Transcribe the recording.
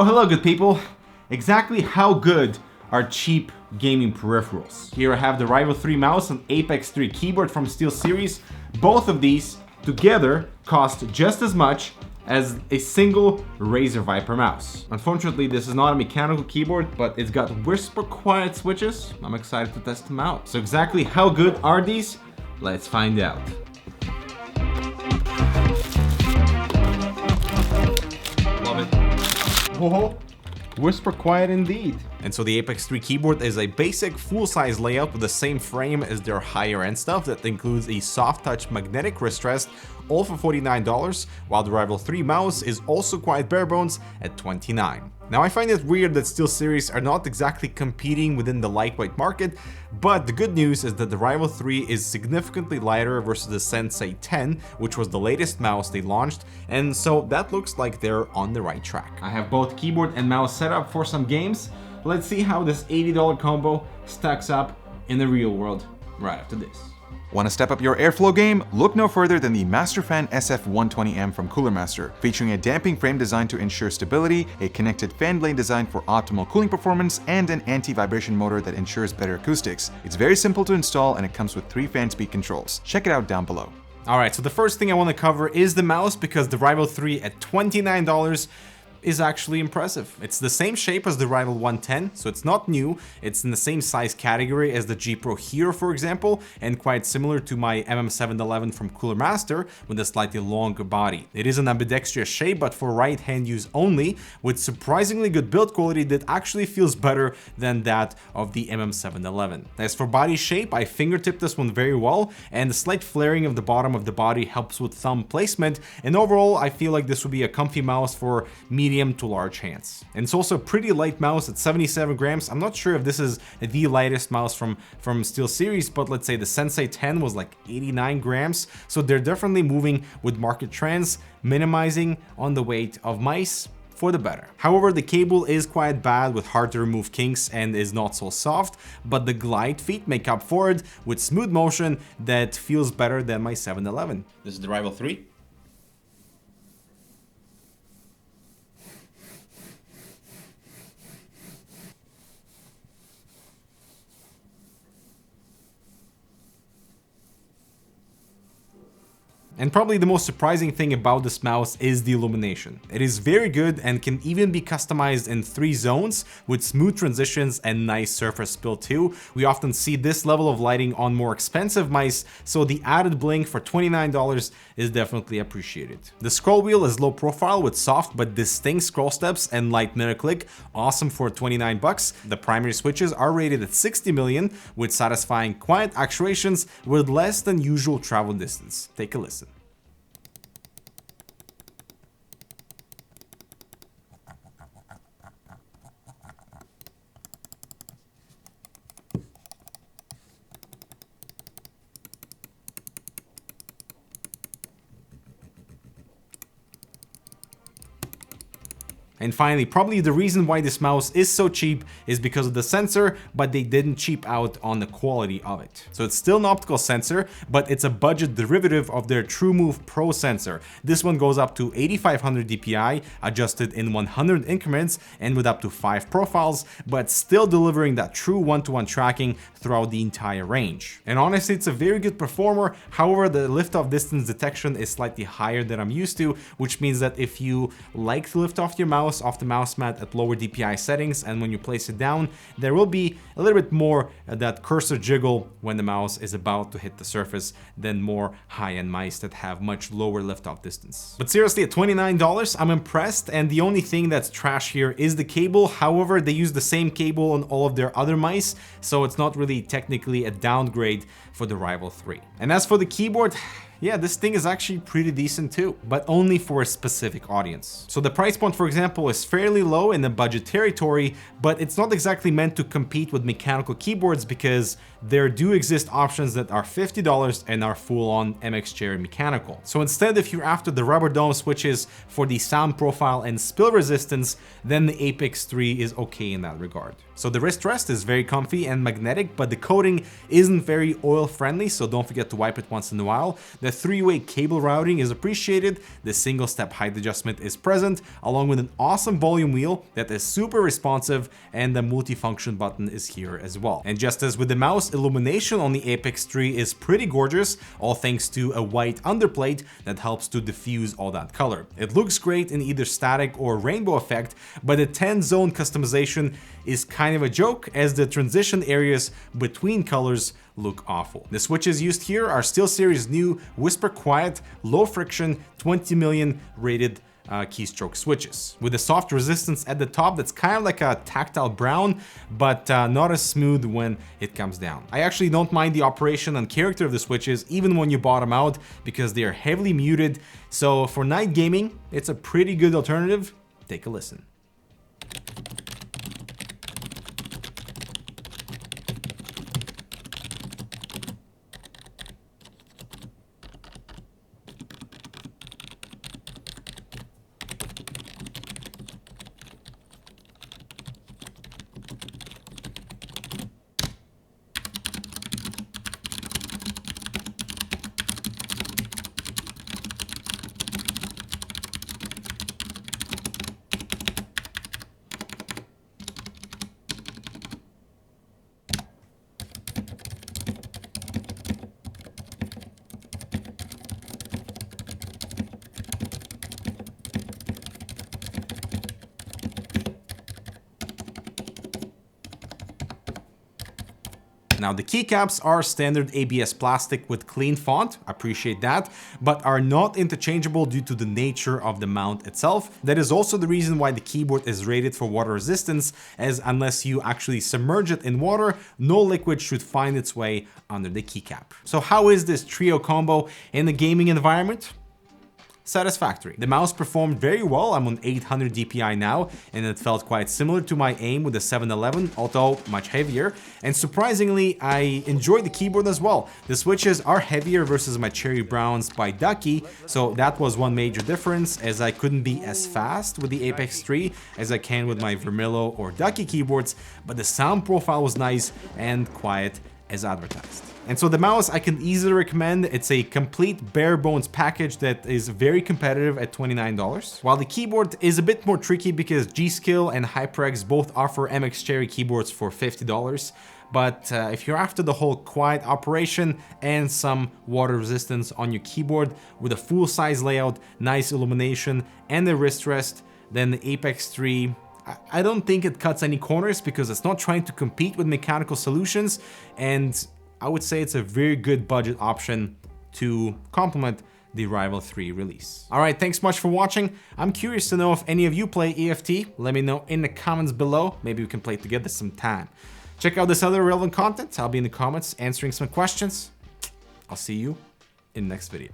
Oh, hello good people. Exactly how good are cheap gaming peripherals? Here I have the Rival 3 mouse and Apex 3 keyboard from SteelSeries. Both of these together cost just as much as a single Razer Viper mouse. Unfortunately, this is not a mechanical keyboard, but it's got whisper quiet switches. I'm excited to test them out. So exactly how good are these? Let's find out. Love it. Whoa. Whisper quiet indeed. And so the Apex 3 keyboard is a basic full-size layout with the same frame as their higher-end stuff that includes a soft-touch magnetic wrist rest, all for $49, while the Rival 3 mouse is also quite bare-bones at $29. Now I find it weird that SteelSeries are not exactly competing within the lightweight market, but the good news is that the Rival 3 is significantly lighter versus the Sensei 10, which was the latest mouse they launched, and so that looks like they're on the right track. I have both keyboard and mouse set up for some games. Let's see how this $80 combo stacks up in the real world right after this. Want to step up your airflow game? Look no further than the Masterfan SF120M from Cooler Master, featuring a damping frame designed to ensure stability, a connected fan blade designed for optimal cooling performance, and an anti-vibration motor that ensures better acoustics. It's very simple to install and it comes with 3 fan speed controls. Check it out down below. Alright, so the first thing I want to cover is the mouse, because the Rival 3 at $29 is actually impressive. It's the same shape as the Rival 110, so it's not new. It's in the same size category as the G Pro Hero, for example, and quite similar to my MM711 from Cooler Master with a slightly longer body. It is an ambidextrous shape, but for right-hand use only, with surprisingly good build quality that actually feels better than that of the MM711. As for body shape, I fingertipped this one very well, and the slight flaring of the bottom of the body helps with thumb placement, and overall I feel like this would be a comfy mouse for medium to large hands. And it's also a pretty light mouse at 77 grams. I'm not sure if this is the lightest mouse from SteelSeries, but let's say the Sensei 10 was like 89 grams. So they're definitely moving with market trends, minimizing on the weight of mice for the better. However, the cable is quite bad with hard to remove kinks and is not so soft, but the glide feet make up for it with smooth motion that feels better than my 711. This is the Rival 3. And probably the most surprising thing about this mouse is the illumination. It is very good and can even be customized in 3 zones with smooth transitions and nice surface spill too. We often see this level of lighting on more expensive mice, so the added blink for $29 is definitely appreciated. The scroll wheel is low profile with soft but distinct scroll steps and light mirror click, awesome for $29. The primary switches are rated at 60 million with satisfying quiet actuations with less than usual travel distance. Take a listen. And finally, probably the reason why this mouse is so cheap is because of the sensor, but they didn't cheap out on the quality of it. So it's still an optical sensor, but it's a budget derivative of their TrueMove Pro sensor. This one goes up to 8500 dpi, adjusted in 100 increments and with up to 5 profiles, but still delivering that true one-to-one tracking throughout the entire range. And honestly, it's a very good performer. However, the lift-off distance detection is slightly higher than I'm used to, which means that if you like to lift off your mouse off the mouse mat at lower DPI settings, and when you place it down, there will be a little bit more that cursor jiggle when the mouse is about to hit the surface than more high-end mice that have much lower liftoff distance. But seriously, at $29, I'm impressed, and the only thing that's trash here is the cable. However, they use the same cable on all of their other mice, so it's not really technically a downgrade for the Rival 3. And as for the keyboard, yeah, this thing is actually pretty decent too, but only for a specific audience. So the price point, for example, is fairly low in the budget territory, but it's not exactly meant to compete with mechanical keyboards because there do exist options that are $50 and are full-on MX Cherry mechanical. So instead, if you're after the rubber dome switches for the sound profile and spill resistance, then the Apex 3 is okay in that regard. So the wrist rest is very comfy and magnetic, but the coating isn't very oil friendly, so don't forget to wipe it once in a while. The 3-way cable routing is appreciated, the single step height adjustment is present, along with an awesome volume wheel that is super responsive, and the multifunction button is here as well. And just as with the mouse, illumination on the Apex 3 is pretty gorgeous, all thanks to a white underplate that helps to diffuse all that color. It looks great in either static or rainbow effect, but the 10-zone customization is kind of a joke, as the transition areas between colors look awful. The switches used here are SteelSeries' new Whisper Quiet, low friction, 20 million rated keystroke switches, with a soft resistance at the top that's kind of like a tactile brown, but not as smooth when it comes down. I actually don't mind the operation and character of the switches even when you bottom out, because they are heavily muted, so for night gaming it's a pretty good alternative. Take a listen. Now the keycaps are standard ABS plastic with clean font, appreciate that, but are not interchangeable due to the nature of the mount itself. That is also the reason why the keyboard is rated for water resistance, as unless you actually submerge it in water, no liquid should find its way under the keycap. So how is this trio combo in the gaming environment? Satisfactory. The mouse performed very well. I'm on 800 DPI now, and it felt quite similar to my aim with the 711, although much heavier. And surprisingly, I enjoyed the keyboard as well. The switches are heavier versus my cherry browns by Ducky, so that was one major difference, as I couldn't be as fast with the Apex 3 as I can with my Vermillo or Ducky keyboards, but the sound profile was nice and quiet as advertised. And so the mouse I can easily recommend. It's a complete bare bones package that is very competitive at $29. While the keyboard is a bit more tricky because G.Skill and HyperX both offer MX Cherry keyboards for $50. But if you're after the whole quiet operation and some water resistance on your keyboard with a full size layout, nice illumination, and a wrist rest, then the Apex 3, I don't think it cuts any corners because it's not trying to compete with mechanical solutions, and I would say it's a very good budget option to complement the Rival 3 release. Alright, thanks much for watching. I'm curious to know if any of you play EFT. Let me know in the comments below. Maybe we can play together sometime. Check out this other relevant content. I'll be in the comments answering some questions. I'll see you in the next video.